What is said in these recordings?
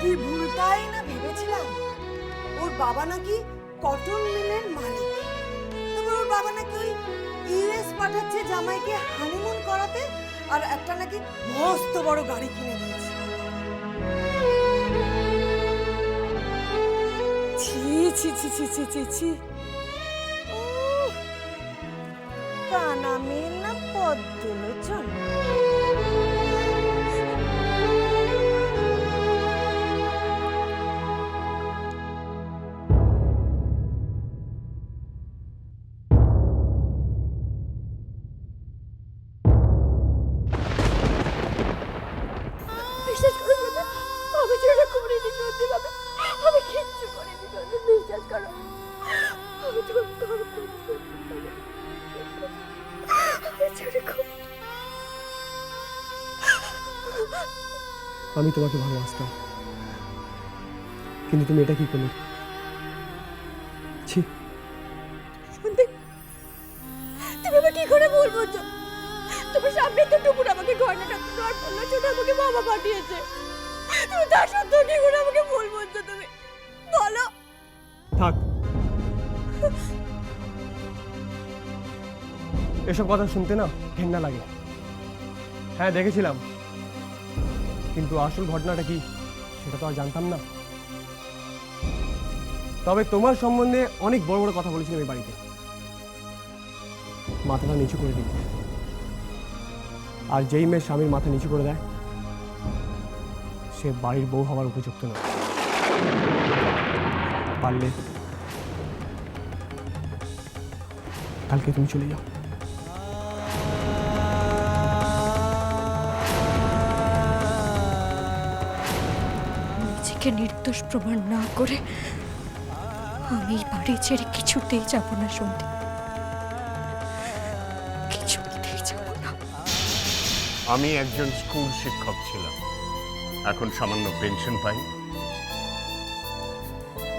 কি ভুলটাই না ভেবেছিলাম। ওর বাবা নাকি কটন মিলের মালিক, তবে ওর বাবা নাকি ওই ইউএস পাঠাচ্ছে জামাইকে হানিমুন করাতে, আর একটা নাকি মস্ত বড় গাড়ি কিনে দিয়েছে। ছি ছি ছি ছি ছি ছি ছি। কানা মেয়ের নাম পদ্মলোচন। বিশ্বাস করো দাদা, আমি যেরকম করিনি সত্যি ভাবে, আমি কিচ্ছু করিনি সত্যি, বিশ্বাস করো। আমি তোমার আমি তোমাকে ভালোবাসতাম, কিন্তু তুমি এটা কি করলে? ছি। শুনতে তুমি আমাকে কি করে ভুল বুঝছো? তোমার সামনে তো টুকুর আমাকে গয়নাটা দেওয়ার বললো, ছোট আমাকে বাবা পাঠিয়েছে। তুমি তার সত্ত্বেও কি করে আমাকে ভুল বুঝছো? তুমি বলো। থাক, এসব কথা শুনতে না ঘেন্না লাগে। হ্যাঁ দেখেছিলাম, কিন্তু আসল ঘটনাটা কি সেটা তো আর জানতাম না। তবে তোমার সম্বন্ধে অনেক বড় বড় কথা বলেছিলাম এই বাড়িতে, মাথাটা নিচু করে দিই। আর যেই মেয়ে স্বামীর মাথা নিচু করে দেয় সে বাড়ির বউ হওয়ার উপযুক্ত নয়। পারলে কালকে তুমি চলে যাও। নিজেকে নির্দোষ প্রমাণ না করে আমি বাড়ি ছেড়ে কিছুতেই যাব না সন্ধি, কিছুতেই যাব না। আমি একজন স্কুল শিক্ষক ছিলাম, এখন সামান্য পেনশন পাই।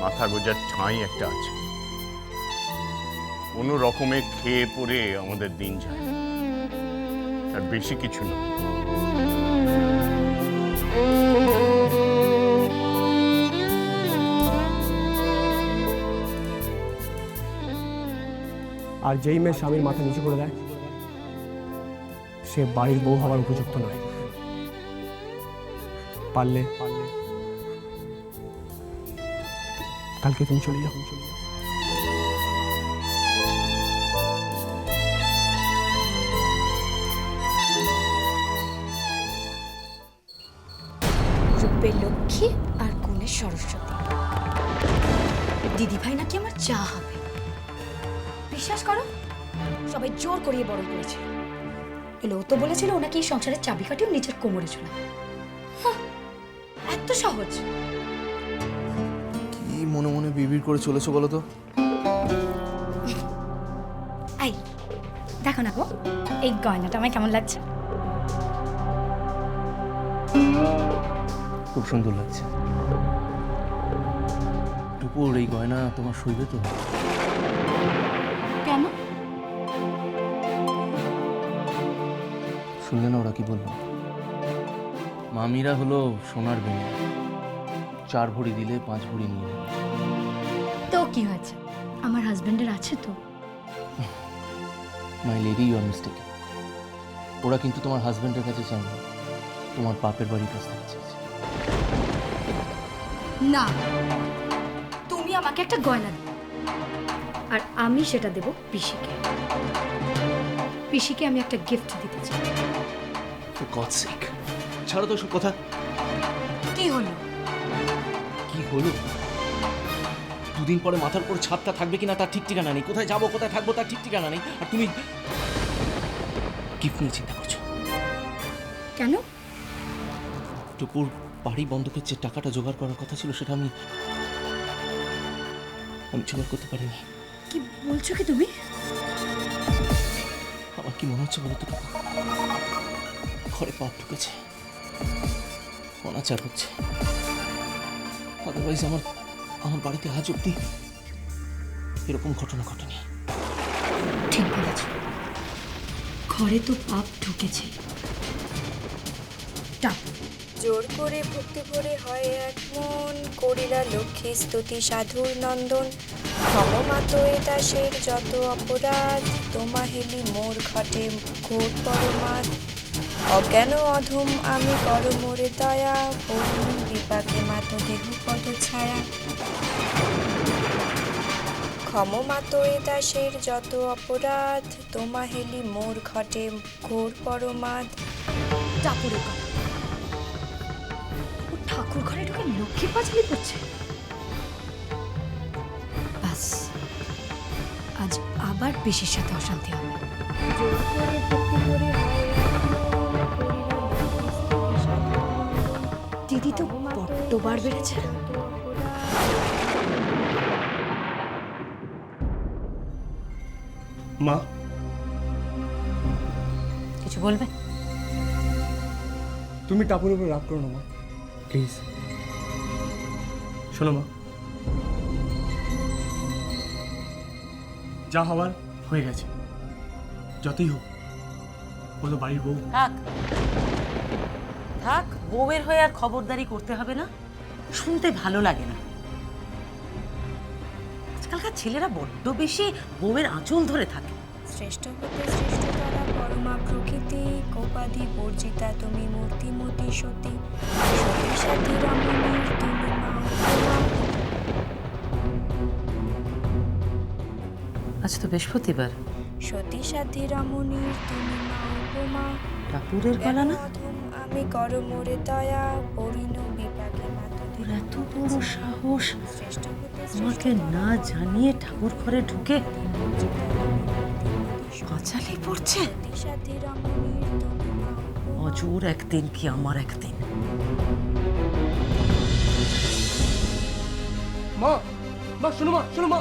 মাথা গোজার ঠাঁই একটা আছে, কোনো রকমে খেয়ে পড়ে আমাদের দিন যায়, আর বেশি কিছু না। আর যেই মেয়ে স্বামীর মাথা নিচু করে দেয় সে বাড়ির বউ হওয়ার উপযুক্ত নয়। পারলে কালকে তুমি চলে যাও। রূপে লক্ষ্মী আর গুণে সরস্বতী। দিদি ভাই নাকি আমার চা হবে। বিশ্বাস করো, সবাই জোর করিয়ে বরণ করেছে। ও তো বলেছিল ও নাকি এই সংসারের চাবিকাঠিও নিজের কোমরে ঝোলা। এত সহজ। কি মনে মনে বিড়বিড় করে চলেছো বলো তো? আই দেখো না গো, এই গয়নাটা আমায় কেমন লাগছে? খুব সুন্দর লাগছে। টুকুর, এই গয়না তোমার সইবে তো? কেন? শুনলে না ওরা কি বললো? মামিরা হলো সোনার বেনে, 4 ভরি দিলে 5 ভরি নিয়ে নেবে। তো কি হয়েছে, আমার হাজবেন্ডের আছে তো। My lady, you are mistaken. ওরা কিন্তু তোমার হাজবেন্ডের কাছে চায় না, তোমার বাপের বাড়ির কাছ থেকে চাইছে। না, তুমি আমাকে একটা গয়না দাও, আর আমি সেটা দেব পিসিকে। পিসিকে আমি একটা গিফট দিতে চাই। ফর গডস সেক, ছাড়ো তো সব কথা। কি হলো? কি হলো? 2 দিন পরে মাথার উপর ছাদটা থাকবে কিনা তার ঠিক ঠিকানা নেই, কোথায় যাবো কোথায় থাকবো তার ঠিক ঠিকানা নেই, আর তুমি গিফট নিয়ে চিন্তা করছো কেন? টুকুর বাড়ি বন্ধকের যে টাকাটা জোগাড় করার কথা ছিল সেটা আমি জোগাড় করতে পারিনি। কি বলছো কি তুমি? আমার কি মনে হচ্ছে বলতো, টুকু ঘরে পাপ ঢুকেছে, অনাচার হচ্ছে। আদারওয়াইজ আমার বাড়িতে আজ অব্দি এরকম ঘটনা ঘটেনি। ঠিক বলেছ, ঘরে তো পাপ ঢুকেছে। জোর করে ভক্তি ভরে হয় এক মন, করিলা লক্ষ্মী স্তুতি সাধুর নন্দন। ক্ষমা তোয়ে দাসের যত অপরাধ, তোমা হেলি মোর ঘটে ঘোর পরমাদ। অজ্ঞান অধম আমি কর মোরে দয়া, করুণ বিপাকে মাত দেহ পদ ছায়া। ক্ষমা তোয়ে দাসের যত অপরাধ, তোমা হেলি মোর ঘটে ঘোর পরমাদ। চাপুরে কথা, ও ঠাকুর ঘরে ঢুকে লক্ষ্মীর পাঁচালি করছে। ব্যাস, আজ আবার পিসির সাথে অশান্তি হবে। জোর করে ভক্তি ভরে হয় এক মন, করিলা লক্ষ্মী স্তুতি সাধুর নন্দন। দিদি তো বড্ড বার বেড়েছে। মা, কিছু বলবে? তুমি টাপুর উপর রাগ করো না মা, প্লিজ। শোনো মা, যা হওয়ার হয়ে গেছে, যতই হোক ও তো বাড়ির বউ। থাক থাক, বউয়ের হয়ে আর খবরদারি করতে হবে না, শুনতে ভালো লাগে না। আজকালকার ছেলেরা বড্ড বেশি বউয়ের আঁচল ধরে থাকে। শ্রেষ্ঠ হতে শ্রেষ্ঠতরা পরমা প্রকৃতি, কোপাদি বর্জিতা তুমি মূর্তিমতি সতী। সতী সাথী রমণীর তুমি মা উপমা। আজ তো বৃহস্পতিবার, সতী সাথী রমণীর তুমি মা উপমা। টাপুরের গলা না? অধম আমি কর মোরে দয়া, পরিণ বিপাকে মাত দেহ ওর এত বড় সাহস, শ্রেষ্ঠ হতে আমাকে না জানিয়ে ঠাকুর ঘরে ঢুকে পাঁচালি পড়ছে। সতী সাথী রমণীর তুমি মা উপমা। অজোর একদিন কি আমার একদিন। মা, মা শোনো, মা শোনো মা।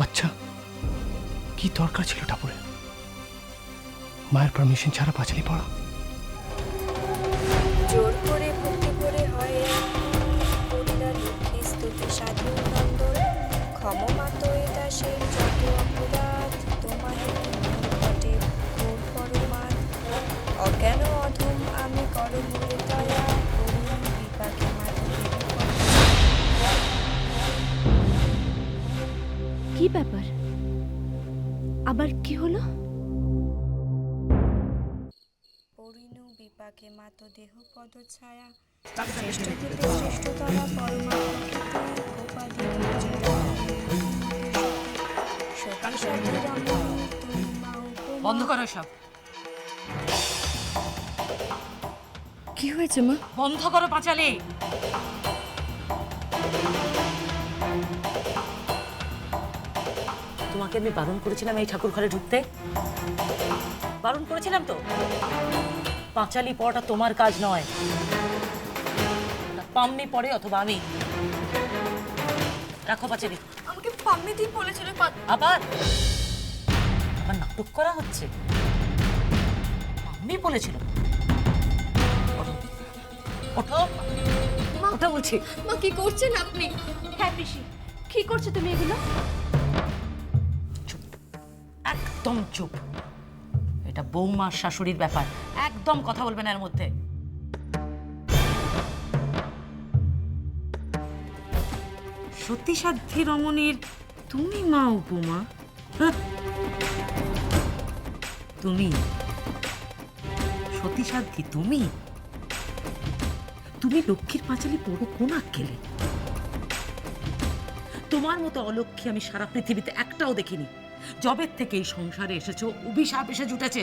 আচ্ছা, কি দরকার ছিল টাপুরের মায়ের পারমিশন ছাড়া পাঁচালি পড়া? জোর করে ভক্তি ভরে হয় এক মন, করিলা লক্ষ্মী স্তুতি সাধুর নন্দন। ক্ষমা তোয়ে দাসের যত অপরাধ, তোমা হেলি মোর ঘটে ঘোর পরমাদ। অজ্ঞান অধম আমি কর মোরে দয়া, করুণ বিপাকে মাত দেহ পদ। কি ব্যাপার? আবার কি হলো? পরিণু বিপাকে মাত দেহ পদ ছায়া। শ্রেষ্ঠ হতে শ্রেষ্ঠতরা পরমা প্রকৃতি, কোপাদি বর্জিতা সতী সাথী রমণীর তুমি মা উপমা। বন্ধ করো সব, কি হয়েছে মা? বন্ধ করো পাঁচালি। তোমাকে আমি বারণ করেছিলাম এই ঠাকুর ঘরে ঢুকতে, বারণ করেছিলাম তো। পাঁচালি পড়াটা তোমার কাজ নয়, পাম্মি পড়ে অথবা আমি। রাখো পাঁচালি। আমাকে পাম্মিতেই বলেছিল আবার আবার নাটক করা হচ্ছে। পাম্মি বলেছিল। ওঠো, ওঠো, ওঠো বলছি। মা কি করছেন আপনি? হ্যাঁ পিসি, কি করছো তুমি এগুলো? চুপ, একদম চুপ। এটা বৌমার শাশুড়ির ব্যাপার, একদম কথা বলবে না এর মধ্যে। সতী সাধ্বী রমণীর তুমি মা উপমা? হ্যাঁ। তুমি সতী সাধ্বী, তুমি তুমি লক্ষ্মীর পাঁচালি পড়ো কোন আক্কেলে? তোমার মতো অলক্ষ্মী আমি সারা পৃথিবীতে একটাও দেখিনি। জবের থেকে এই সংসারে এসেছো অভিশাপ এসে জুটেছে।